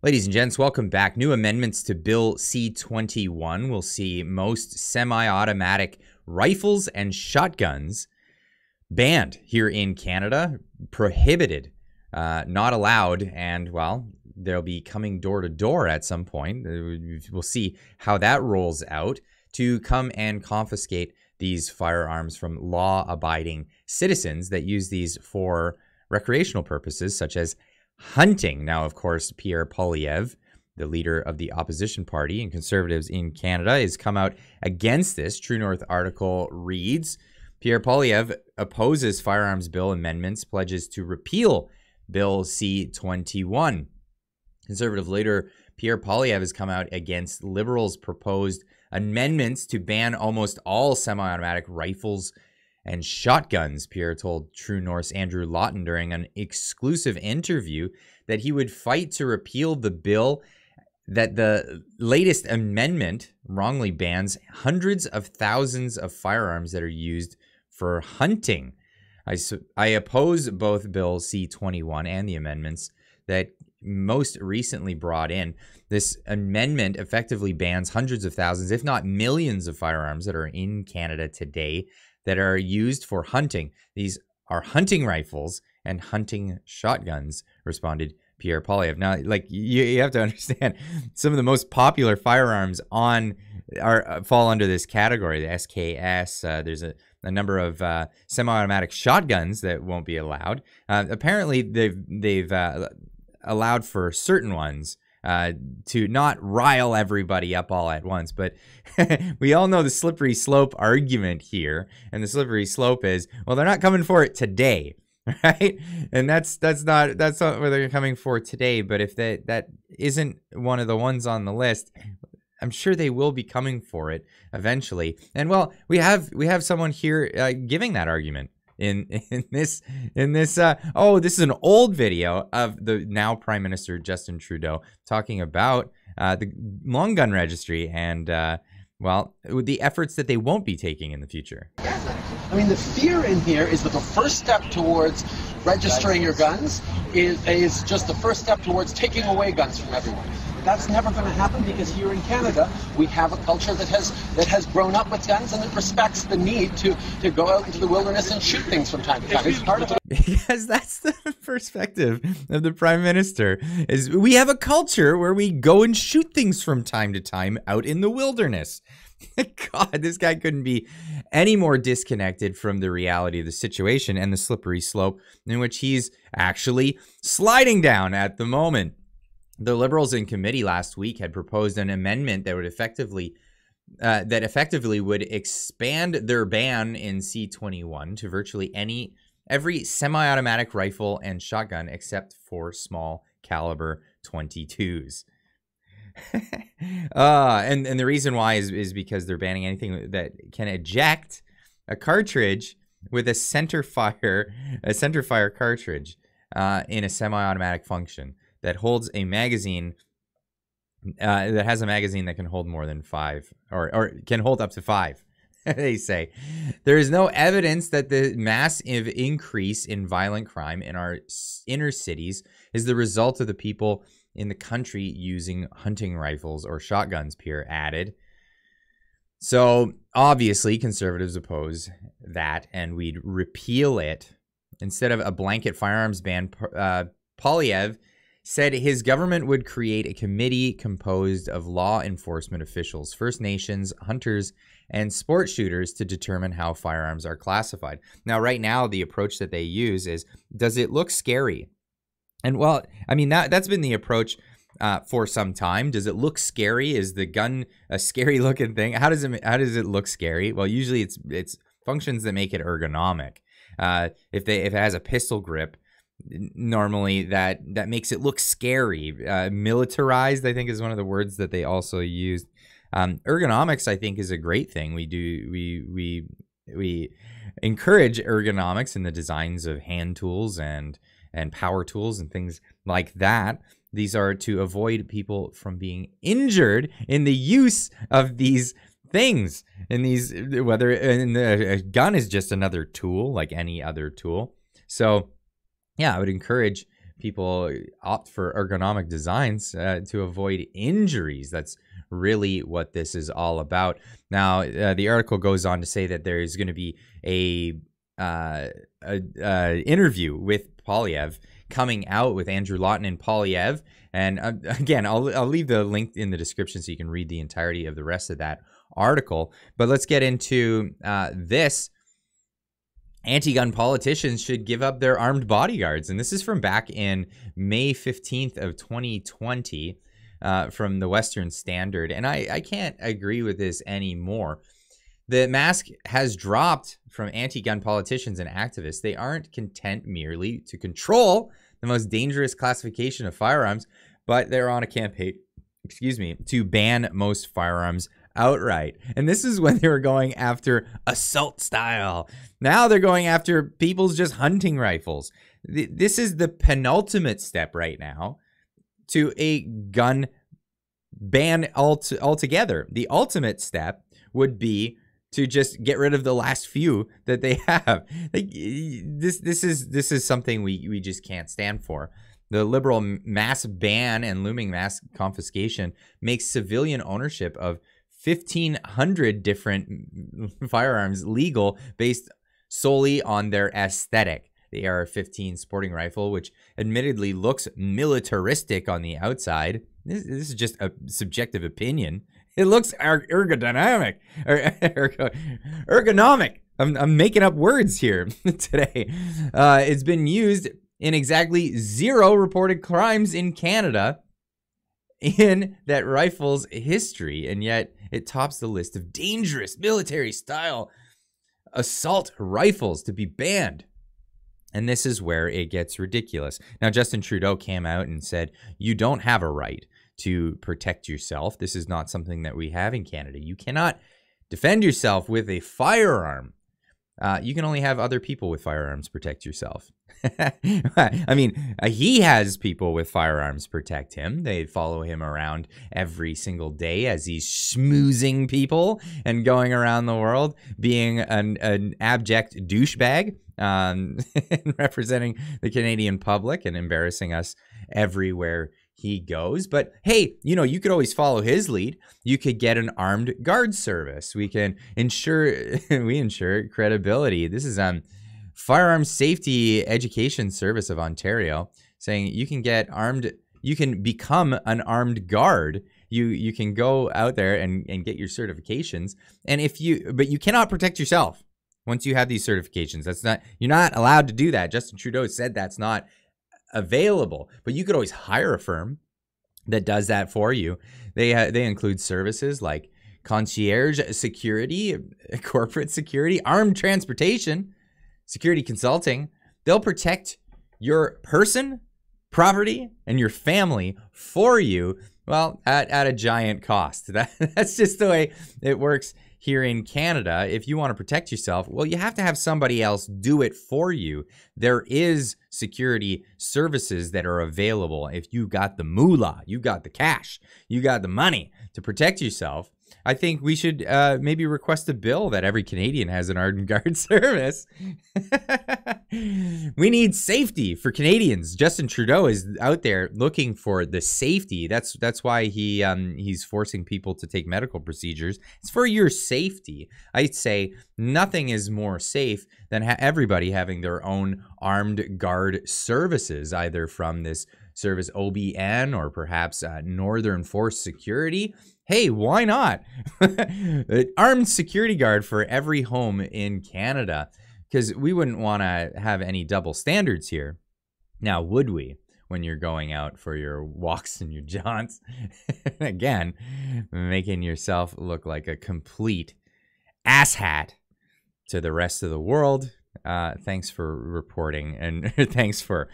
Ladies and gents, welcome back. New amendments to Bill C-21 will see most semi-automatic rifles and shotguns banned here in Canada, prohibited, not allowed, and, well, they'll be coming door to door at some point. We'll see how that rolls out to come and confiscate these firearms from law-abiding citizens that use these for recreational purposes, such as hunting. Now, of course, Pierre, the leader of the opposition party and Conservatives in Canada, has come out against this. True North article reads, Pierre Poilievre opposes firearms bill amendments, pledges to repeal Bill C-21. Conservative leader Pierre Poilievre has come out against Liberals' proposed amendments to ban almost all semi-automatic rifles and shotguns. Pierre told True North's Andrew Lawton during an exclusive interview that he would fight to repeal the bill, that the latest amendment wrongly bans hundreds of thousands of firearms that are used for hunting. I oppose both Bill C-21 and the amendments that most recently brought in. This amendment effectively bans hundreds of thousands, if not millions, of firearms that are in Canada today that are used for hunting. These are hunting rifles and hunting shotguns, responded Pierre Poilievre. Now, like, you have to understand, some of the most popular firearms fall under this category. The SKS, there's a number of semi-automatic shotguns that won't be allowed. Apparently, they've allowed for certain ones to not rile everybody up all at once. But we all know the slippery slope argument here. And the slippery slope is, well, they're not coming for it today, right? And that's not what they're coming for today. But if that isn't one of the ones on the list, I'm sure they will be coming for it eventually. And, well, we have someone here giving that argument. In this this is an old video of the now Prime Minister Justin Trudeau talking about the long gun registry and well, the efforts that they won't be taking in the future. I mean, the fear in here is that the first step towards registering your guns is just the first step towards taking away guns from everyone. That's never going to happen because here in Canada we have a culture that has grown up with guns and that respects the need to go out into the wilderness and shoot things from time to time. It's part of it. Because that's the perspective of the Prime Minister, is we have a culture where we go and shoot things from time to time out in the wilderness. God, this guy couldn't be any more disconnected from the reality of the situation and the slippery slope in which he's actually sliding down at the moment. The Liberals in committee last week had proposed an amendment that would effectively would expand their ban in C-21 to virtually every semi-automatic rifle and shotgun except for small caliber 22s. And the reason why is because they're banning anything that can eject a cartridge with a center fire cartridge in a semi-automatic function that holds a magazine that has a magazine that can hold more than 5 or can hold up to 5. They say there is no evidence that the massive increase in violent crime in our inner cities is the result of the people in the country using hunting rifles or shotguns, Pierre added. So obviously Conservatives oppose that and we'd repeal it. Instead of a blanket firearms ban, Poilievre said his government would create a committee composed of law enforcement officials, First Nations, hunters, and sport shooters to determine how firearms are classified. Now, right now, the approach that they use is, does it look scary? And, well, I mean, that's been the approach for some time. Does it look scary? Is the gun a scary looking thing? How does it look scary? Well, usually it's functions that make it ergonomic. If it has a pistol grip, normally that makes it look scary. Militarized, I think, is one of the words that they also used. Ergonomics, I think, is a great thing. We encourage ergonomics in the designs of hand tools and power tools and things like that. These are to avoid people from being injured in the use of these things. And a gun is just another tool like any other tool. So yeah, I would encourage people opt for ergonomic designs to avoid injuries. That's really what this is all about. Now, the article goes on to say that there is going to be a interview with Poilievre coming out, with Andrew Lawton and Poilievre. And again, I'll leave the link in the description so you can read the entirety of the rest of that article. But let's get into this. Anti-gun politicians should give up their armed bodyguards. And this is from back in May 15th of 2020 from the Western Standard. And I can't agree with this anymore. The mask has dropped from anti-gun politicians and activists. They aren't content merely to control the most dangerous classification of firearms, but they're on a campaign, to ban most firearms outright. And this is when they were going after assault style. Now they're going after people's just hunting rifles. This is the penultimate step right now to a gun ban altogether. The ultimate step would be to just get rid of the last few that they have. Like, this is something we just can't stand for. The liberal mass ban and looming mass confiscation makes civilian ownership of 1,500 different firearms legal based solely on their aesthetic. The AR-15 sporting rifle, which admittedly looks militaristic on the outside. This is just a subjective opinion. It looks ergonomic. Ergonomic. I'm making up words here today. It's been used in exactly 0 reported crimes in Canada in that rifle's history, and yet it tops the list of dangerous military-style assault rifles to be banned. And this is where it gets ridiculous. Now, Justin Trudeau came out and said, you don't have a right to protect yourself. This is not something that we have in Canada. You cannot defend yourself with a firearm. You can only have other people with firearms protect yourself. I mean, he has people with firearms protect him. They follow him around every single day as he's schmoozing people and going around the world being an abject douchebag, representing the Canadian public and embarrassing us everywhere he goes. But hey, you know, you could always follow his lead. You could get an armed guard service. We can ensure credibility. This is Firearms Safety Education Service of Ontario saying you can get armed, you can become an armed guard. You can go out there and get your certifications. And but you cannot protect yourself once you have these certifications. You're not allowed to do that. Justin Trudeau said that's not available, but you could always hire a firm that does that for you. They include services like concierge security, corporate security, armed transportation, security consulting. They'll protect your person, property, and your family for you, well, at a giant cost. That's just the way it works here in Canada. If you want to protect yourself, well, you have to have somebody else do it for you. There is security services that are available. If you got the moolah, you got the cash, you got the money to protect yourself, I think we should maybe request a bill that every Canadian has an armed guard service. We need safety for Canadians. Justin Trudeau is out there looking for the safety. That's why he's forcing people to take medical procedures. It's for your safety. I'd say nothing is more safe than everybody having their own armed guard services, either from this service OBN or perhaps Northern Force Security. Hey, why not? Armed security guard for every home in Canada, because we wouldn't want to have any double standards here. Now, would we, when you're going out for your walks and your jaunts? Again, making yourself look like a complete asshat to the rest of the world. Thanks for reporting, and thanks for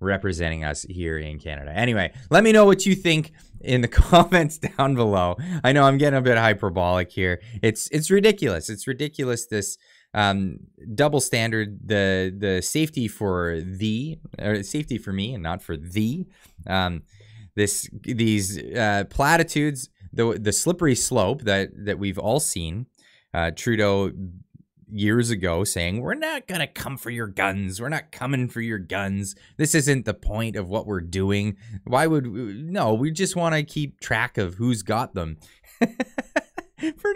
representing us here in Canada. Anyway, let me know what you think in the comments down below. I know I'm getting a bit hyperbolic here. It's ridiculous. It's ridiculous, this double standard, the safety for safety for me and not for thee. These platitudes, the slippery slope that we've all seen. Trudeau years ago saying, we're not going to come for your guns. We're not coming for your guns. This isn't the point of what we're doing. Why would no, we just want to keep track of who's got them for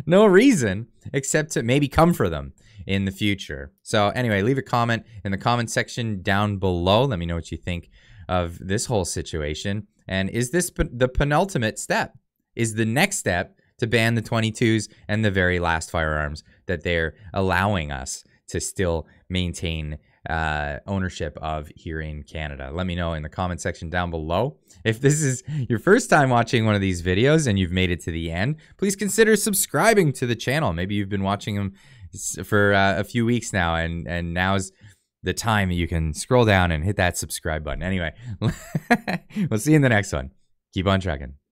no reason except to maybe come for them in the future. So anyway, leave a comment in the comment section down below. Let me know what you think of this whole situation. And is this the penultimate step? Is the next step to ban the 22s and the very last firearms that they're allowing us to still maintain ownership of here in Canada? Let me know in the comment section down below. If this is your first time watching one of these videos and you've made it to the end, please consider subscribing to the channel. Maybe you've been watching them for a few weeks now, and now's the time you can scroll down and hit that subscribe button. Anyway, we'll see you in the next one. Keep on trucking.